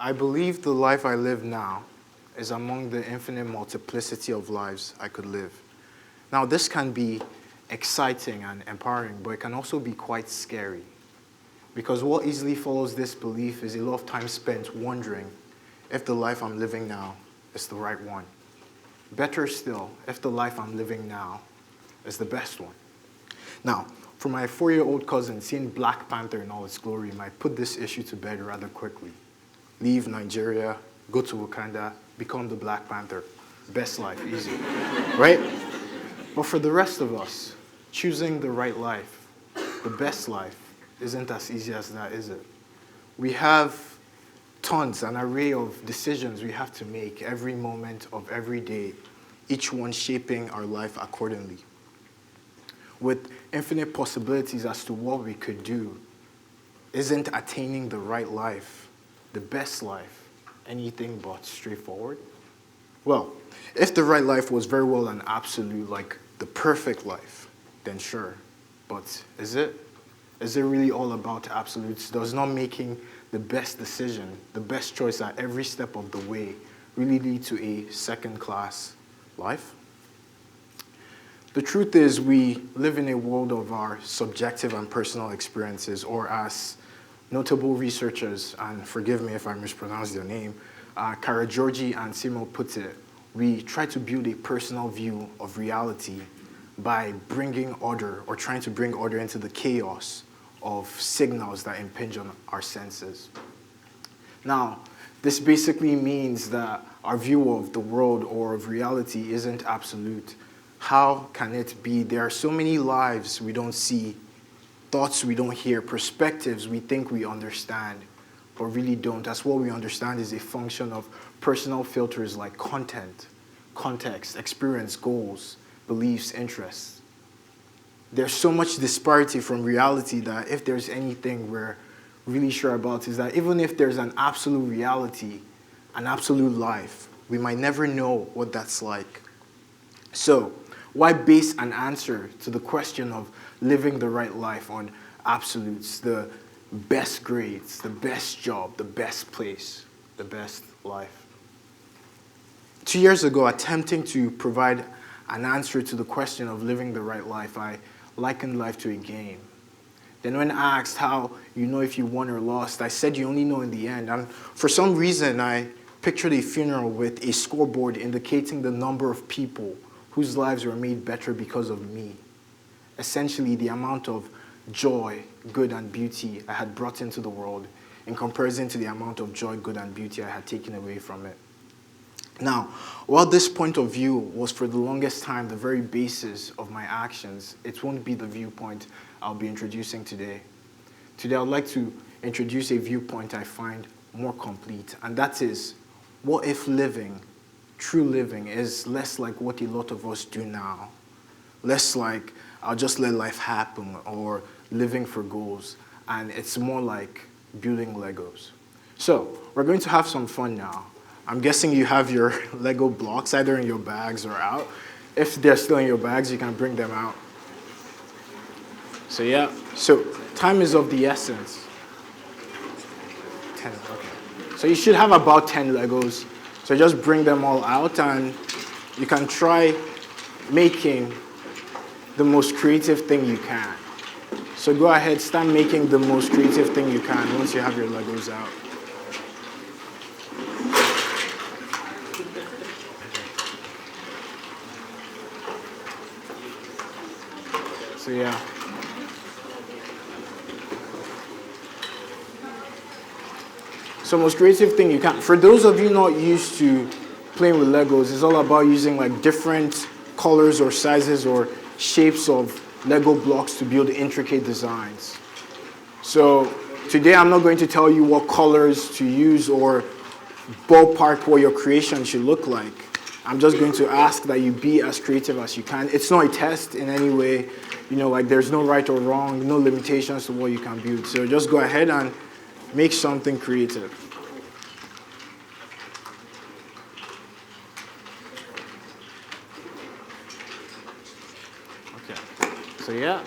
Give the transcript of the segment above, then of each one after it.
I believe the life I live now is among the infinite multiplicity of lives I could live. Now, this can be exciting and empowering, but it can also be quite scary. Because what easily follows this belief is a lot of time spent wondering if the life I'm living now is the right one. Better still, if the life I'm living now is the best one. Now, for my 4-year-old cousin, seeing Black Panther in all its glory might put this issue to bed rather quickly. Leave Nigeria, go to Wakanda, become the Black Panther. Best life, easy, right? But for the rest of us, choosing the right life, the best life, isn't as easy as that, is it? We have tons, an array of decisions we have to make every moment of every day, each one shaping our life accordingly. With infinite possibilities as to what we could do, isn't attaining the right life, the best life, anything but straightforward? Well, if the right life was very well an absolute, like the perfect life, then sure. But is it? Is it really all about absolutes? Does not making the best decision, the best choice at every step of the way, really lead to a second-class life? The truth is, we live in a world of our subjective and personal experiences, or as notable researchers, and forgive me if I mispronounce their name, Karageorgi and Simo put it, we try to build a personal view of reality by bringing order, or trying to bring order into the chaos of signals that impinge on our senses. Now, this basically means that our view of the world or of reality isn't absolute. How can it be? There are so many lives we don't see, thoughts we don't hear, perspectives we think we understand, but really don't. As what we understand is a function of personal filters like content, context, experience, goals, beliefs, interests. There's so much disparity from reality that if there's anything we're really sure about is that even if there's an absolute reality, an absolute life, we might never know what that's like. So, why base an answer to the question of living the right life on absolutes, the best grades, the best job, the best place, the best life? 2 years ago, attempting to provide an answer to the question of living the right life, I likened life to a game. Then when asked how you know if you won or lost, I said you only know in the end. And for some reason, I pictured a funeral with a scoreboard indicating the number of people whose lives were made better because of me. Essentially, the amount of joy, good, and beauty I had brought into the world in comparison to the amount of joy, good, and beauty I had taken away from it. Now, while this point of view was for the longest time the very basis of my actions, it won't be the viewpoint I'll be introducing today. Today, I'd like to introduce a viewpoint I find more complete, and that is, what if living, true living, is less like what a lot of us do now? Less like, I'll just let life happen, or living for goals, and it's more like building Legos. So, we're going to have some fun now. I'm guessing you have your Lego blocks either in your bags or out. If they're still in your bags, you can bring them out. So yeah, so time is of the essence. 10, okay. So you should have about 10 Legos. So just bring them all out and you can try making the most creative thing you can. So go ahead, start making the most creative thing you can once you have your Legos out. So yeah. So most creative thing you can. For those of you not used to playing with Legos, it's all about using like different colors or sizes or shapes of Lego blocks to build intricate designs. So today I'm not going to tell you what colors to use or ballpark what your creation should look like. I'm just going to ask that you be as creative as you can. It's not a test in any way. You know, like there's no right or wrong, no limitations to what you can build. So just go ahead and make something creative. Okay, so yeah,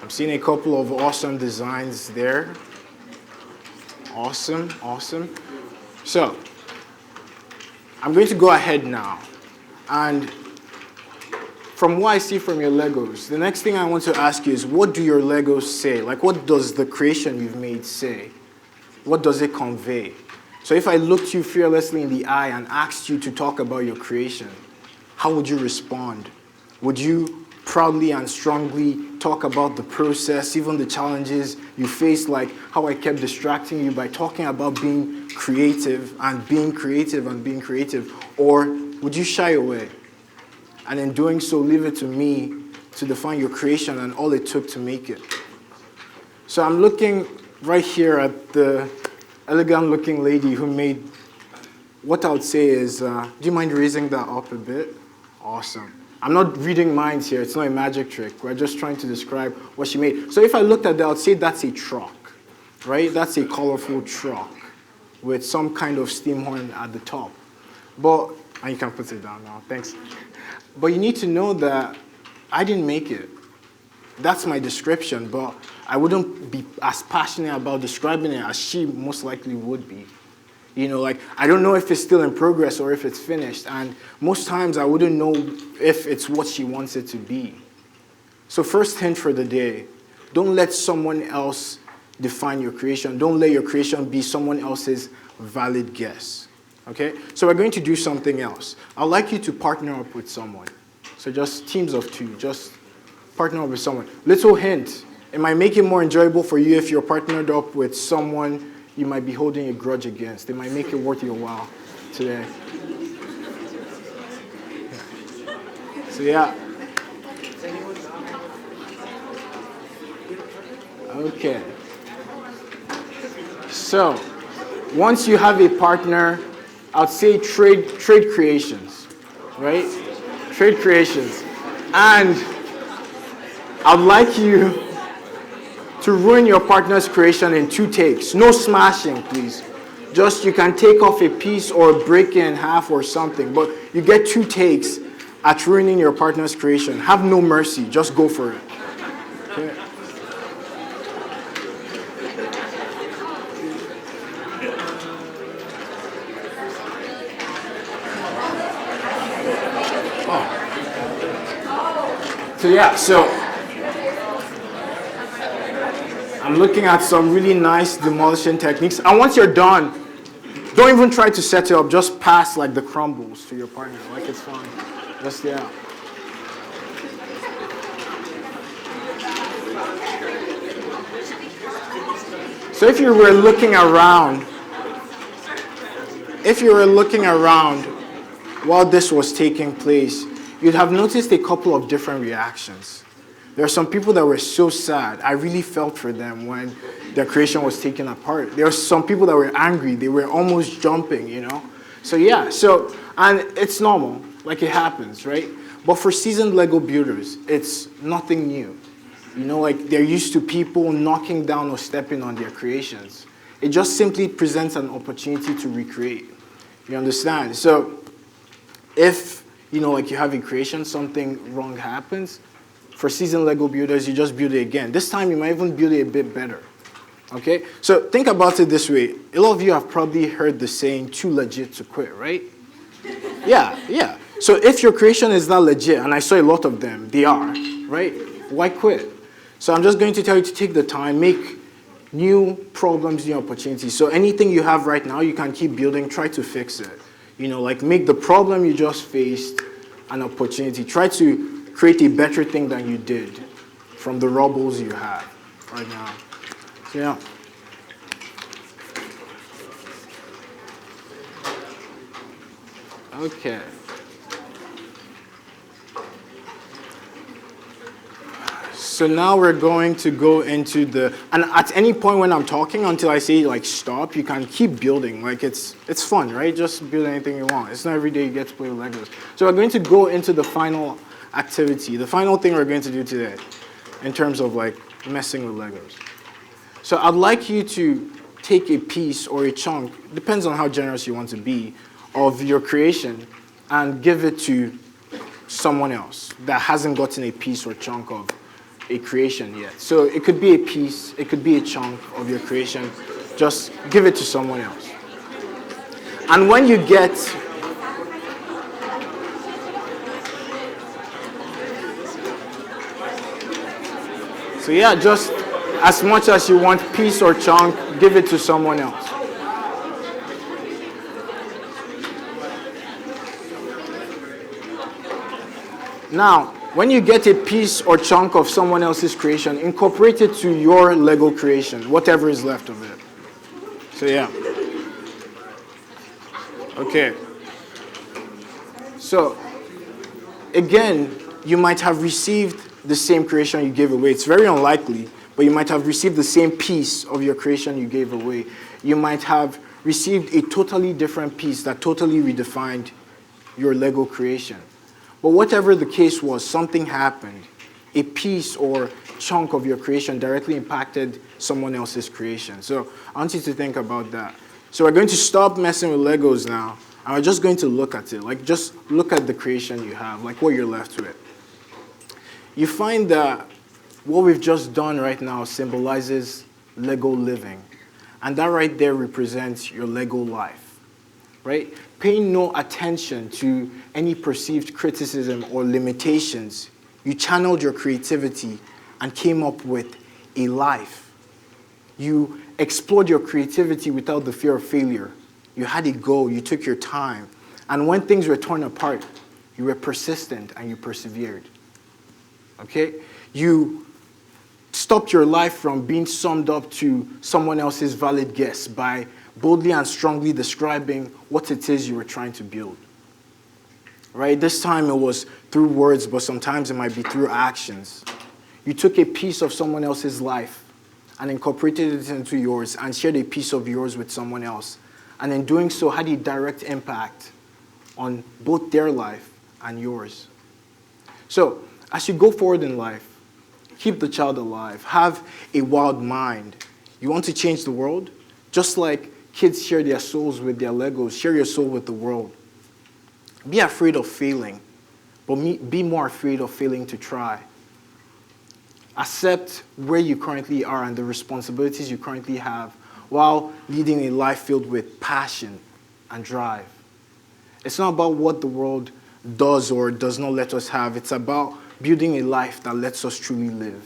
I'm seeing a couple of awesome designs there. Awesome, awesome. So, I'm going to go ahead now. And from what I see from your Legos, the next thing I want to ask you is, what do your Legos say? Like, what does the creation you've made say? What does it convey? So if I looked you fearlessly in the eye and asked you to talk about your creation, how would you respond? Would you proudly and strongly talk about the process, even the challenges you faced, like how I kept distracting you by talking about being creative and being creative and being creative? Or would you shy away? And in doing so, leave it to me to define your creation and all it took to make it. So I'm looking right here at the elegant-looking lady who made, what I would say is, do you mind raising that up a bit? Awesome. I'm not reading minds here. It's not a magic trick. We're just trying to describe what she made. So if I looked at that, I would say that's a truck, right? That's a colorful truck with some kind of steam horn at the top. But, and you can put it down now. Thanks. But you need to know that I didn't make it. That's my description, but I wouldn't be as passionate about describing it as she most likely would be. You know, like, I don't know if it's still in progress or if it's finished, and most times I wouldn't know if it's what she wants it to be. So first hint for the day, don't let someone else define your creation. Don't let your creation be someone else's valid guess, okay? So we're going to do something else. I'd like you to partner up with someone. So just teams of two, just partner up with someone. Little hint, it might make it more enjoyable for you if you're partnered up with someone you might be holding a grudge against. It might make it worth your while today. So yeah. Okay. So, once you have a partner, I'd say trade creations, right? Trade creations. And I'd like you to ruin your partner's creation in 2 takes. No smashing, please. Just you can take off a piece or break it in half or something, but you get 2 takes at ruining your partner's creation. Have no mercy. Just go for it. Okay. So yeah, so I'm looking at some really nice demolition techniques. And once you're done, don't even try to set it up. Just pass like the crumbles to your partner. Like it's fine. Just, yeah. So if you were looking around while this was taking place, you'd have noticed a couple of different reactions. There are some people that were so sad. I really felt for them when their creation was taken apart. There are some people that were angry. They were almost jumping, you know? So yeah, and it's normal, like it happens, right? But for seasoned Lego builders, it's nothing new. You know, like they're used to people knocking down or stepping on their creations. It just simply presents an opportunity to recreate. You understand? So if, you know, like you have a creation, something wrong happens, for seasoned Lego builders, you just build it again. This time, you might even build it a bit better, okay? So think about it this way. A lot of you have probably heard the saying, too legit to quit, right? Yeah. So if your creation is not legit, and I saw a lot of them, they are, right? Why quit? So I'm just going to tell you to take the time, make new problems, new opportunities. So anything you have right now, you can keep building, try to fix it. You know, like make the problem you just faced an opportunity. Try to create a better thing than you did from the rubbles you have right now. So yeah. Okay. So now we're going to go into and at any point when I'm talking until I say like stop, you can keep building. Like it's fun, right? Just build anything you want. It's not every day you get to play with Legos. So we're going to go into the final activity, the final thing we're going to do today in terms of like messing with Legos. So I'd like you to take a piece or a chunk, depends on how generous you want to be, of your creation and give it to someone else that hasn't gotten a piece or chunk of a creation yet. So it could be a piece, it could be a chunk of your creation. Just give it to someone else. And when you get, so yeah, just as much as you want piece or chunk, give it to someone else. Now, when you get a piece or chunk of someone else's creation, incorporate it to your Lego creation, whatever is left of it. So yeah. Okay. So, again, you might have received the same creation you gave away. It's very unlikely, but you might have received the same piece of your creation you gave away. You might have received a totally different piece that totally redefined your Lego creation. But whatever the case was, something happened. A piece or chunk of your creation directly impacted someone else's creation. So I want you to think about that. So we're going to stop messing with Legos now, and we're just going to look at it. Like, just look at the creation you have, like what you're left with. You find that what we've just done right now symbolizes Lego living. And that right there represents your Lego life, right? Paying no attention to any perceived criticism or limitations, you channeled your creativity and came up with a life. You explored your creativity without the fear of failure. You had a goal, you took your time. And when things were torn apart, you were persistent and you persevered. Okay? You stopped your life from being summed up to someone else's valid guess by boldly and strongly describing what it is you were trying to build. Right? This time it was through words, but sometimes it might be through actions. You took a piece of someone else's life and incorporated it into yours and shared a piece of yours with someone else. And in doing so, had a direct impact on both their life and yours. So, as you go forward in life, keep the child alive. Have a wild mind. You want to change the world? Just like kids share their souls with their Legos, share your soul with the world. Be afraid of failing, but be more afraid of failing to try. Accept where you currently are and the responsibilities you currently have while leading a life filled with passion and drive. It's not about what the world does or does not let us have. It's about building a life that lets us truly live.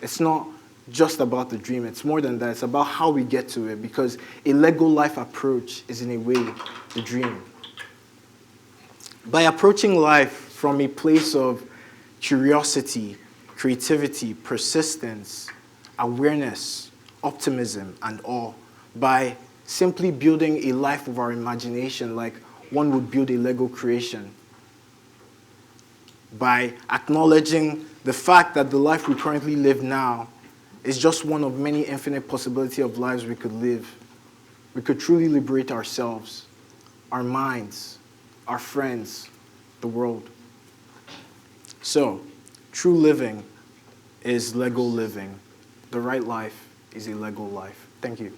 It's not just about the dream. It's more than that. It's about how we get to it, because a Lego life approach is, in a way, the dream. By approaching life from a place of curiosity, creativity, persistence, awareness, optimism, and awe, by simply building a life of our imagination like one would build a Lego creation, by acknowledging the fact that the life we currently live now is just one of many infinite possibilities of lives we could live, we could truly liberate ourselves, our minds, our friends, the world. So, true living is Lego living. The right life is a Lego life. Thank you.